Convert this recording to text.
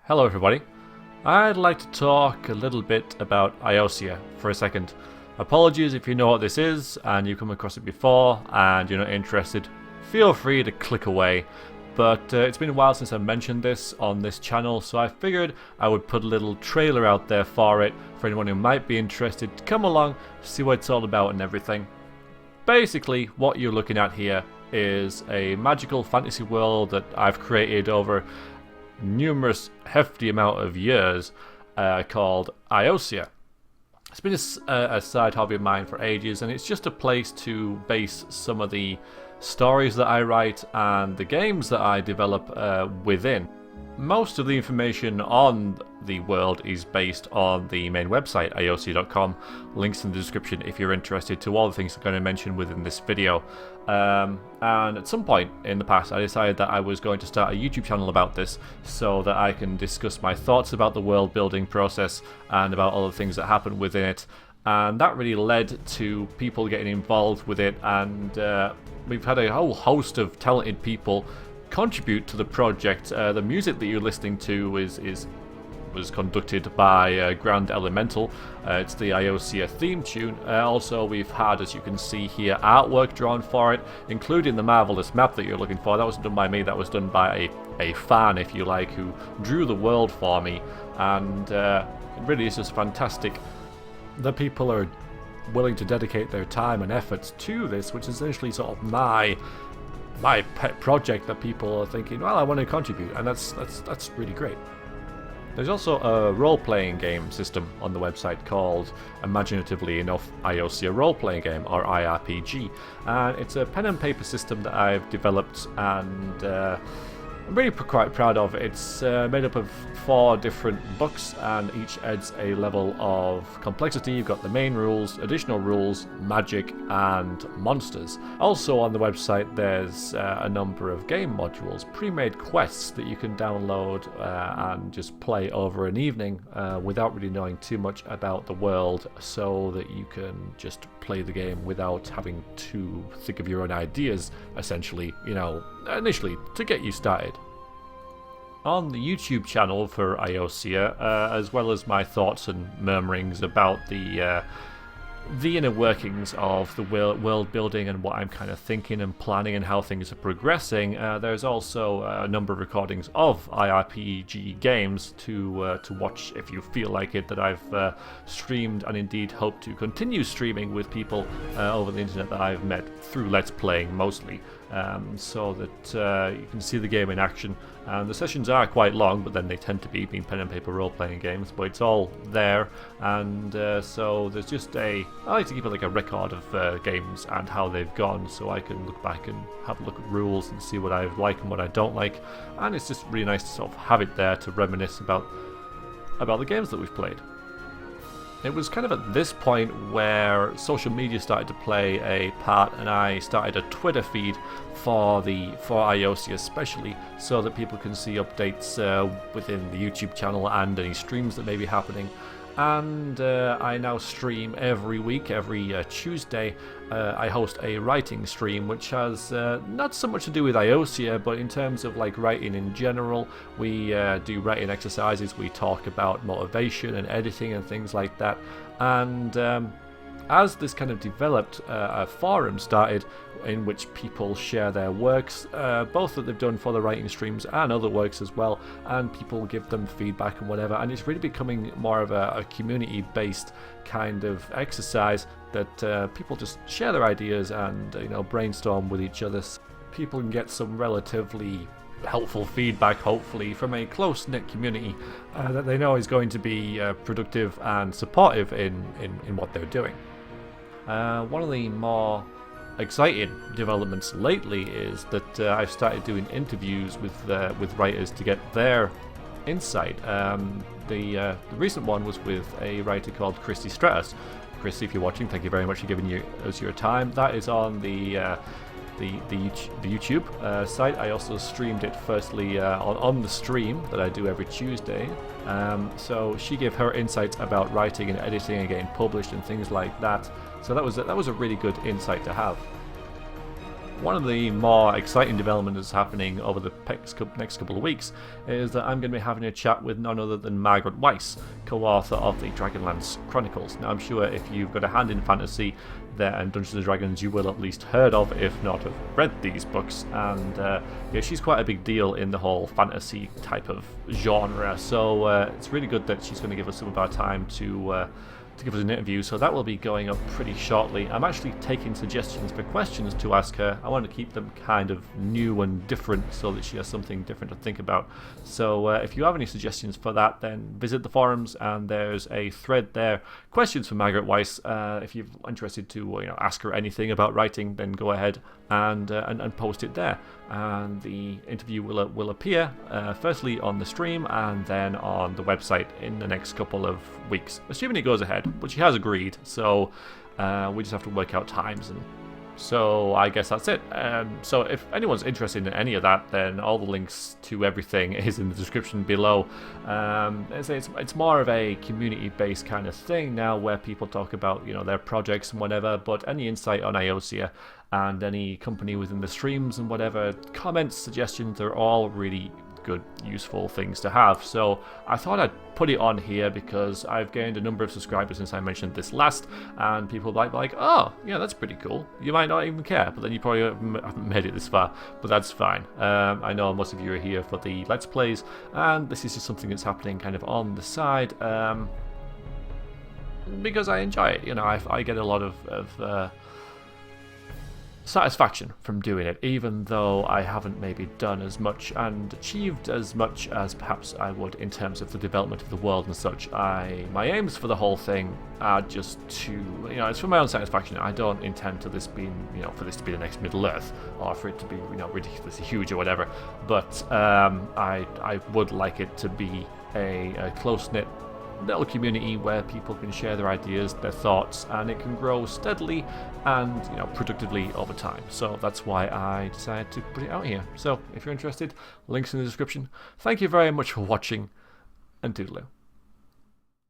Hello everybody. I'd like to talk a little bit about Iiosia for a second. Apologies if you know what this is and you've come across it before and you're not interested. Feel free to click away. But it's been a while since I mentioned this on this channel, so I figured I would put a little trailer out there for it for anyone who might be interested to come along, see what it's all about and everything. Basically, what you're looking at here is a magical fantasy world that I've created over numerous hefty amount of years called Iiosia. It's been a side hobby of mine for ages, and it's just a place to base some of the stories that I write and the games that I develop within. Most of the information on the world is based on the main website, Iiosia.com. Links in the description if you're interested to all the things I'm going to mention within this video. And at some point in the past, I decided that I was going to start a YouTube channel about this so that I can discuss my thoughts about the world building process and about all the things that happen within it. And that really led to people getting involved with it, and we've had a whole host of talented people contribute to the project. The music that you're listening to was conducted by Grand Elemental. It's the Iiosia theme tune. Also, we've had, as you can see here, artwork drawn for it, including the marvelous map that you're looking for. That wasn't done by me, that was done by a fan, if you like, who drew the world for me. And it really is just fantastic that people are willing to dedicate their time and efforts to this, which is essentially sort of my pet project that people are thinking, well, I want to contribute, and that's really great. There's also a role-playing game system on the website called, imaginatively enough, Iiosia Role-Playing Game, or IRPG, and it's a pen and paper system that I've developed, and I'm really quite proud of. It's made up of 4 different books, and each adds a level of complexity. You've got the main rules, additional rules, magic, and monsters. Also on the website there's a number of game modules, pre-made quests that you can download and just play over an evening without really knowing too much about the world, so that you can just play the game without having to think of your own ideas, essentially, you know, initially, to get you started. On the YouTube channel for Iiosia, as well as my thoughts and murmurings about the inner workings of the world building and what I'm kind of thinking and planning and how things are progressing, there's also a number of recordings of IRPG games to watch if you feel like it, that I've streamed and indeed hope to continue streaming with people over the internet that I've met through Let's Playing mostly, so that you can see the game in action. And the sessions are quite long, but then they tend to be being pen and paper role-playing games, but it's all there. And so there's just I like to keep like a record of games and how they've gone, so I can look back and have a look at rules and see what I like and what I don't like. And it's just really nice to sort of have it there to reminisce about the games that we've played. It was kind of at this point where social media started to play a part, and I started a Twitter feed for Iiosia especially, so that people can see updates within the YouTube channel and any streams that may be happening. And I now stream every week, every Tuesday. I host a writing stream, which has not so much to do with Iiosia, but in terms of like writing in general. We do writing exercises, we talk about motivation and editing and things like that. And as this kind of developed, a forum started in which people share their works, both that they've done for the writing streams and other works as well, and people give them feedback and whatever, and it's really becoming more of a community-based kind of exercise that people just share their ideas and brainstorm with each other. People can get some relatively helpful feedback, hopefully, from a close-knit community that they know is going to be productive and supportive in what they're doing. One of the more exciting developments lately is that I've started doing interviews with writers to get their insight. The recent one was with a writer called Christy Stratus. Christy, if you're watching, thank you very much for giving us your time. That is on the YouTube site. I also streamed it firstly on the stream that I do every Tuesday. So she gave her insights about writing and editing and getting published and things like that. So that was a really good insight to have. one of the more exciting developments happening over the next couple of weeks is that I'm going to be having a chat with none other than Margaret Weiss, co-author of the Dragonlance Chronicles. Now, I'm sure if you've got a hand in fantasy there and Dungeons and Dragons, you will at least heard of, if not have read these books. And yeah, she's quite a big deal in the whole fantasy type of genre. So it's really good that she's going to give us some of our time to give us an interview, so that will be going up pretty shortly. I'm actually taking suggestions for questions to ask her. I want to keep them kind of new and different so that she has something different to think about. So if you have any suggestions for that, then visit the forums and there's a thread there. Questions for Margaret Weiss. If you're interested to ask her anything about writing, then go ahead and post it there. And the interview will appear firstly on the stream and then on the website in the next couple of weeks, assuming it goes ahead, but she has agreed, so we just have to work out times. And so I guess that's it. So if anyone's interested in any of that, then all the links to everything is in the description below. It's more of a community-based kind of thing now, where people talk about their projects and whatever, but any insight on Iiosia and any company within the streams and whatever, comments, suggestions, they're all really good, useful things to have. So I thought I'd put it on here because I've gained a number of subscribers since I mentioned this last, and people might be like, oh yeah, that's pretty cool. You might not even care, but then you probably haven't made it this far, but that's fine. I know most of you are here for the Let's Plays, and this is just something that's happening kind of on the side, because I enjoy it. I get a lot of satisfaction from doing it, even though I haven't maybe done as much and achieved as much as perhaps I would in terms of the development of the world and such. My aims for the whole thing are just to, it's for my own satisfaction. I don't intend to for this to be the next Middle Earth, or for it to be ridiculously huge or whatever, but I would like it to be a close-knit little community where people can share their ideas, their thoughts, and it can grow steadily and productively over time. So that's why I decided to put it out here. So if you're interested, links in the description. Thank you very much for watching, and toodaloo.